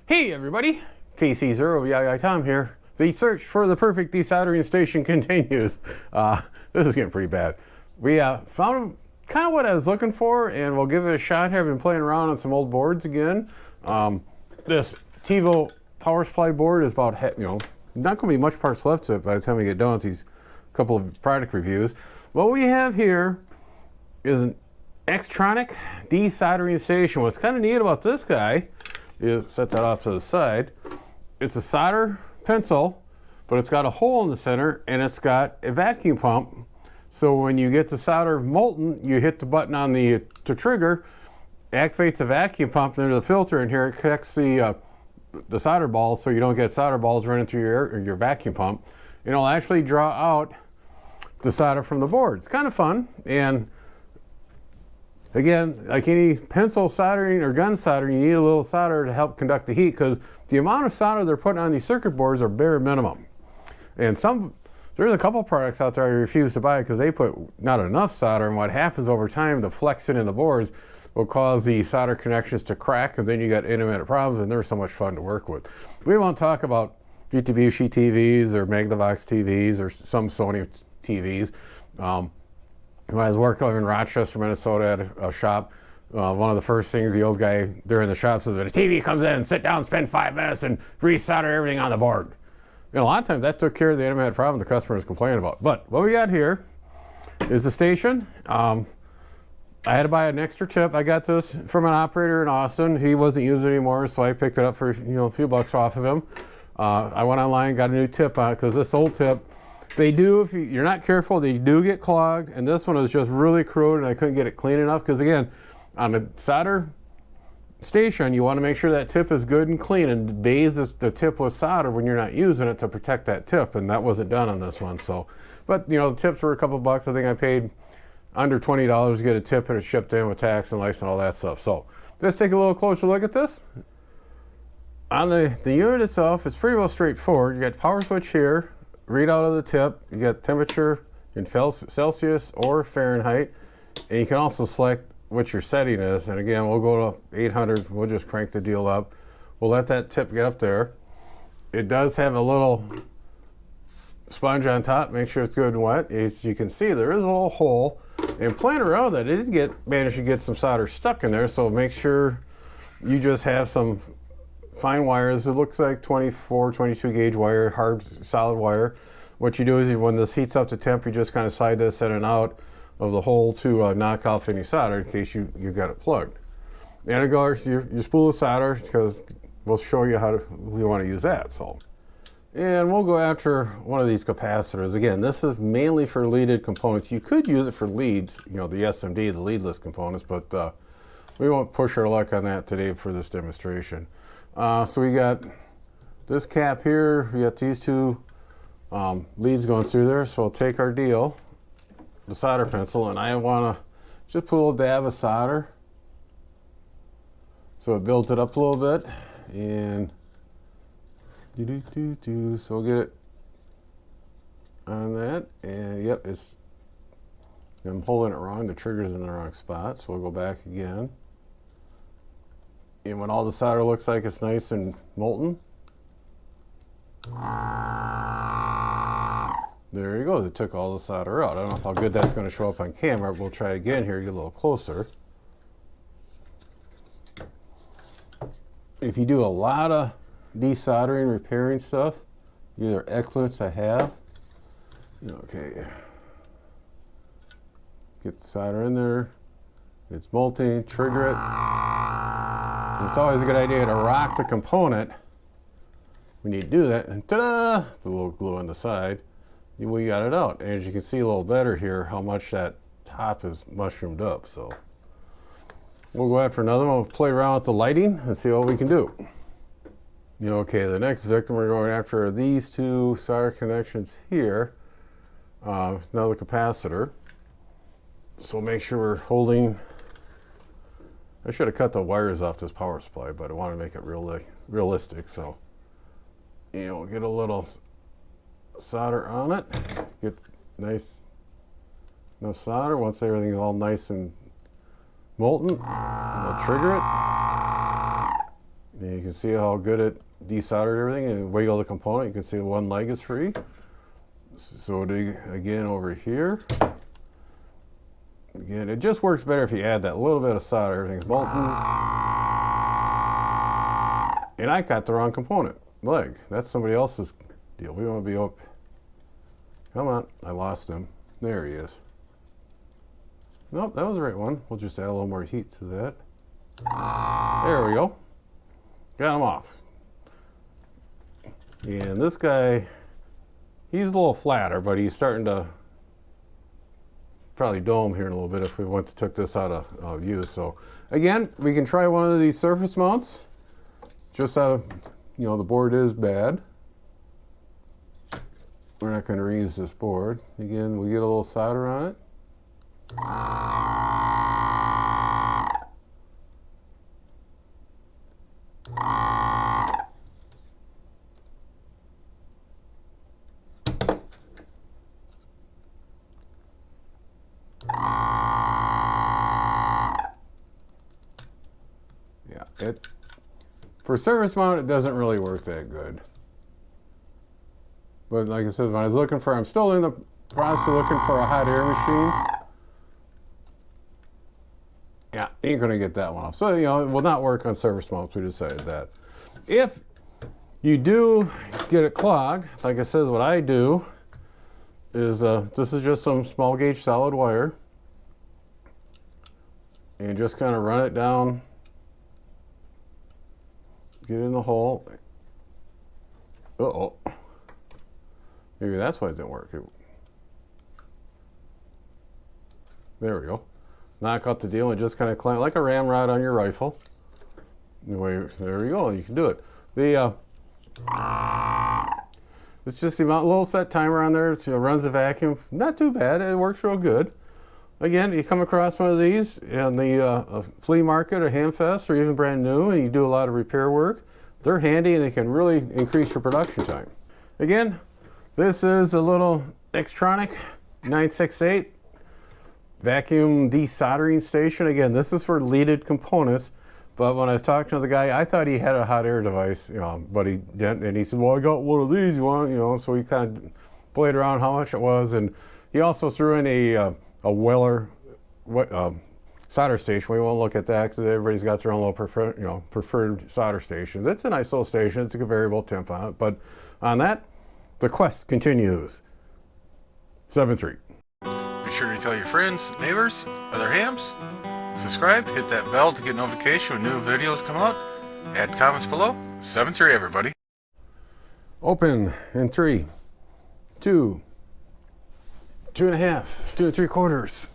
Hey everybody, KC0 Tom here. The search for the perfect desoldering station continues. This is getting pretty bad. We found kind of what I was looking for, and we'll give it a shot here. I've been playing around on some old boards again. This TiVo power supply board is about, not going to be much parts left to it by the time we get done with these couple of product reviews. What we have here is an XYTRONIC desoldering station. What's kind of neat about this guy is, set that off to the side, it's a solder pencil, but it's got a hole in the center and it's got a vacuum pump. So when you get the solder molten, you hit the button on the trigger, activates the vacuum pump, and there's a filter in here. It connects the solder balls so you don't get solder balls running through your vacuum pump. And it'll actually draw out the solder from the board. It's kind of fun. And again, like any pencil soldering or gun soldering, you need a little solder to help conduct the heat, because the amount of solder they're putting on these circuit boards are bare minimum. And there's a couple products out there I refuse to buy because they put not enough solder, and what happens over time, the flexing in the boards will cause the solder connections to crack, and then you got intermittent problems, and they're so much fun to work with. We won't talk about Mitsubishi TVs or Magnavox TVs or some Sony TVs. When I was working over in Rochester, Minnesota at a shop, one of the first things the old guy during the shop says, when a TV comes in, sit down, spend 5 minutes, and resolder everything on the board. And a lot of times that took care of the intermittent problem the customer was complaining about. But what we got here is the station. I had to buy an extra tip. I got this from an operator in Austin. He wasn't using it anymore, so I picked it up for a few bucks off of him. I went online, got a new tip on it, because this old tip, they do, if you're not careful, they do get clogged, and this one was just really corroded, and I couldn't get it clean enough, because again, on a solder station, you want to make sure that tip is good and clean, and bathe the tip with solder when you're not using it to protect that tip, and that wasn't done on this one. So, but the tips were a couple bucks. I think I paid under $20 to get a tip, and it shipped in with tax and license and all that stuff. So let's take a little closer look at this. On the unit itself, it's pretty well straightforward. You got the power switch here, readout of the tip, you got temperature in Celsius or Fahrenheit, and you can also select what your setting is. And again, we'll go to 800, we'll just crank the deal up. We'll let that tip get up there. It does have a little sponge on top, make sure it's good and wet. As you can see, there is a little hole, and playing around with it, it did manage to get some solder stuck in there, so make sure you just have some fine wires. It looks like 24, 22 gauge wire, hard, solid wire. What you do is when this heats up to temp, you just kind of slide this in and out of the hole to knock off any solder in case you got it plugged. And it goes your spool of solder, because we'll show you how we want to use that. So, and we'll go after one of these capacitors. Again, this is mainly for leaded components. You could use it for leads, the SMD, the leadless components, but we won't push our luck on that today for this demonstration. So we got this cap here, we got these two leads going through there. So we'll take our deal, the solder pencil, and I want to just put a little dab of solder so it builds it up a little bit. And so we'll get it on that. And yep, I'm holding it wrong, the trigger's in the wrong spot, so we'll go back again. And when all the solder looks like it's nice and molten, there you go. It took all the solder out. I don't know how good that's going to show up on camera. We'll try again here, get a little closer. If you do a lot of desoldering, repairing stuff, these are excellent to have. Okay. Get the solder in there. It's molting, trigger it. And it's always a good idea to rock the component when you do that, and ta-da! The little glue on the side. We got it out. And as you can see a little better here, how much that top is mushroomed up. So we'll go after another one. We'll play around with the lighting and see what we can do. Okay, the next victim we're going after are these two solder connections here. Another capacitor. So make sure we're holding. I should have cut the wires off this power supply, but I want to make it realistic. So, we'll get a little solder on it. Get nice solder. Once everything's all nice and molten, we'll trigger it. And you can see how good it desoldered everything, and wiggle the component. You can see one leg is free. So again over here. Again, it just works better if you add that little bit of solder. Everything's molten. And I got the wrong component leg. That's somebody else's deal. We want to be up. Come on, I lost him. There he is. Nope, that was the right one. We'll just add a little more heat to that. There we go. Got him off. And this guy, he's a little flatter, but he's starting to probably dome here in a little bit if we took this out of use. So again, we can try one of these surface mounts. Just out of, the board is bad. We're not going to reuse this board. Again, we get a little solder on it. Yeah, for surface mount, it doesn't really work that good. But like I said, when I was looking for, I'm still in the process of looking for a hot air machine. Yeah, ain't gonna get that one off. So, it will not work on surface mounts. We decided that. If you do get it clogged, like I said, what I do is, this is just some small gauge solid wire. And just kind of run it down. Get in the hole. Uh-oh. Maybe that's why it didn't work. There we go. Knock out the deal and just kind of clamp like a ramrod on your rifle. Anyway, there we go. You can do it. It's just the little set timer on there. It runs the vacuum. Not too bad. It works real good. Again, you come across one of these in the flea market or Hamfest or even brand new, and you do a lot of repair work. They're handy and they can really increase your production time. Again, this is a little XYTRONIC 968 vacuum desoldering station. Again, this is for leaded components, but when I was talking to the guy, I thought he had a hot air device, but he didn't, and he said, well, I got one of these, you want, so we kind of played around how much it was, and he also threw in a Weller solder station. We won't look at that because everybody's got their own little preferred solder stations. It's a nice little station. It's a variable temp on it, but on that, the quest continues. 7-3. Be sure to tell your friends, neighbors, other hams. Subscribe, hit that bell to get notification when new videos come out. Add comments below. 7-3, everybody. Open in 3, 2, 2.5, 2 3/4.